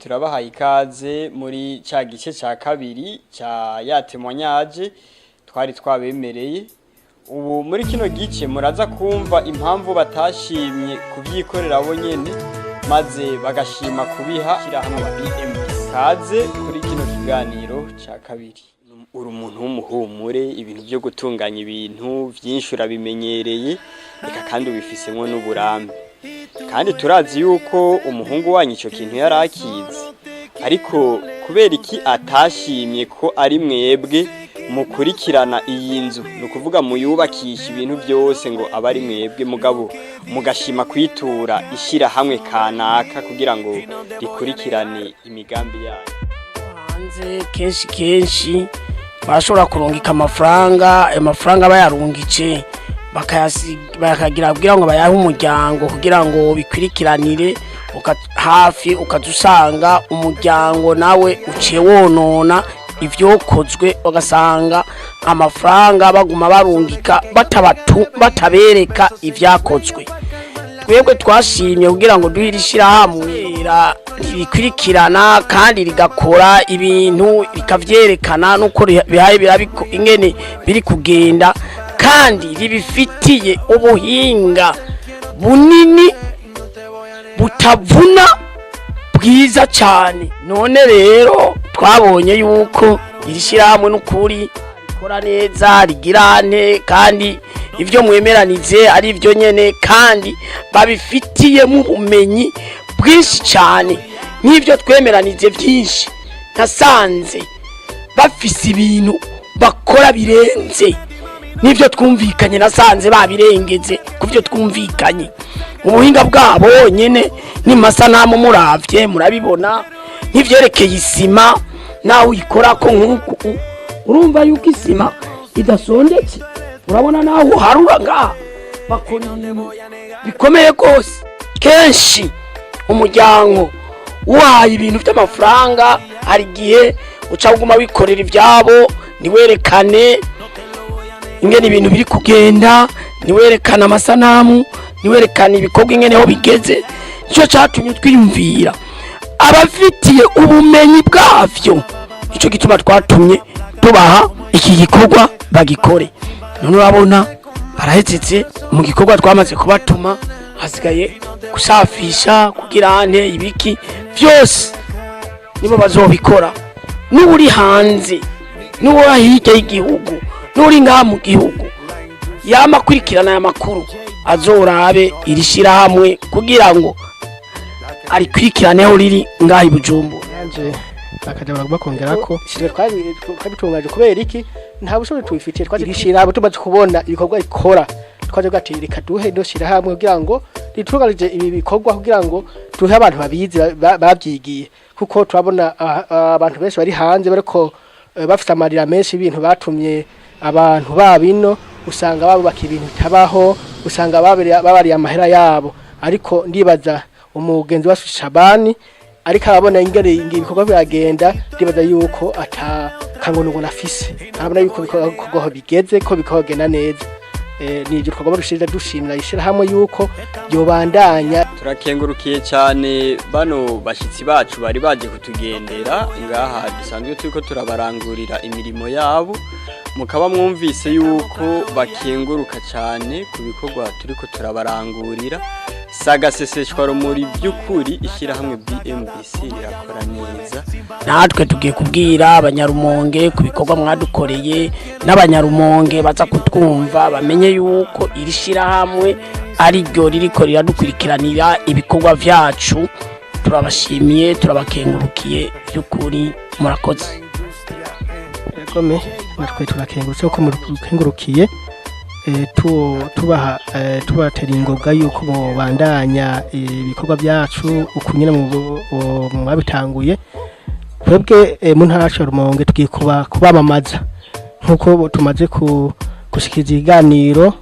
turabahaye ikaze muri ca gice ca kabiri ca ya témoignage twari twabemereye. Ubu muri kino gice muraza kumva impamvu batashimye kuvyikorera bo nyene maze bagashima kubiha shirahamwe BM. Kaze kuri kino kiganiro ca kabiri. Uri umuntu w'umuhumure, ibintu byo gutunganya ibintu vyinshi urabimenyereye, eka kandi ubifisemwo n'uburambe. Kandi turazi yuko umuhungu wanyu ico kintu yarakize, ariko kubera iki atashimye ko ari mwebwe mukurikirana iyi nzu, no kuvuga muyubakisha ibintu byose ngo abari mwebwe, mugabo mugashima kwitura ishira hamwe kanaka kugira ngo rikurikirane imigambi yayo. Hanze kenshi barashobora kurungika amafaranga bayarungice bakagira kugira ngo bayahe umuryango kugira ngo bikwirikiranire hafi, ukazusanga umuryango nawe uciye wonona ivyokozwe, ugasanga amafaranga baguma barungika batabereka ivyakozwe. Twebwe twashimye kugira ngo duhirishira hamwe rikwirikirana kandi rigakora ibintu bikavyerekana nuko bihaye birabiko ingene biri kugenda, kandi ribifitiye ubuhinga bunini butavuna bwiza cyane. None rero twabonye yuko irishira hamwe n'ukuri rikora neza, rigirane, kandi ivyo mwemeranize ari ivyo nyene, kandi babifitiye mu bumenyi bwinshi cyane. N'ivyo twemeranize byinshi nasanze bafise ibintu bakora birenze n'ivyo twumvikanye, nasanze babirengeze kuvyo twumvikanye. Ubuhinga bwabo nyene ni masanamu muravye murabibona, nk'ivyerekeye isima nawe uyikora ko nk'uku urumva yuko isima idasondetse, urabona naho harura ngaha bakora ibintu bikomeye rwose. Kenshi umuryango waye ibintu by'amafaranga, hari igihe uca uguma wikorera ivyabo, niwerekane ingene ibintu biri kugenda, niwerekana amasanamu, niwerekana ibikorwa ingene ho bigeze. Ico catumye twiyumvira abafitiye ubumenyi bwavyo, ico gituma twatumye tubaha iki gikorwa bagikore. None urabona barahezetse mu gikorwa twamaze kubatuma, hasigaye gusafisha kugira ante ibiki vyose nibo bazobikora. N'uri hanze, n'uri hirya y'igihugu, n'uri ngaha mu gihugu, yamakurikirana aya makuru azorabe irishira hamwe kugira ngo arikurikiraneho riri ngaha i Bujumbura. Akaja bakongera ko shire twabitungaje kubera iki nta bushobozi tubifitiye, twazigishira abo tumaze kubona ibikorwa ikora, twaje gatirika duhe doshira hamwe kugira ngo ritugarije ibi bikorwa, kugira ngo duhe abantu babizi babyigiye, kuko turabona abantu benshi bari hanze bariko bafite amarira menshi ibintu batumye abantu babino, usanga babubaka ibintu bitabaho, usanga babariye amahera yabo. Ariko ndibaza umugenzi wa Shabani ariko abona ingere ibikorwa biragenda, ndibaza yuko atakangono nafise, arabona yuko bikorwa bigeze ko bikogenda neza. Nivyo twagomba dushimira ishira hamwe yuko yobandanya. Turakengurukiye cyane bano bashitsi bacu bari baje kutugendera ngaha, dusanzwe turiko turabarangurira imirimo yabo, mukaba mwumvise yuko bakenguruka cyane ku bikorwa turiko turabarangurira. Sagaseseshwa rumuri by'ukuri ishira hamwe BMBC irakora neza. Natwe tugiye kubwira abanyarumonge ku bikorwa mwadukoreye, n'abanyarumonge baza kutwumva bamenye yuko irishira hamwe ari ryo ririko riradukurikiranira ibikorwa vyacu. Turabashimiye, turabakengurukiye by'ukuri, murakoze. Yegome natwe turakengurutse ko murukengurukiye, tubaha tubatera ingobwa yuko bandanya ibikorwa byacu ukunyene mu mwabitanguye. Twebwe mu ntara ya Rumonge tugiye kubamamaza nkuko tumaze gushikiriza iganiro,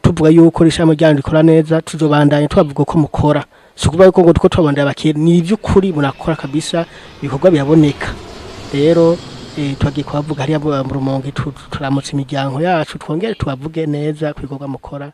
tuvuga yuko rishamo ryanje rikora neza, tuzobandanya tubavuga ko mukora, sikuba yuko ngo tuko twabandanya bakiri, ni ivy'ukuri munakora kabisa, ibikorwa biraboneka. Rero twagiye kubavuga hariya mu Rumonge turamutse imiryango yacu, twongere tubavuge neza kwikorwa mukora.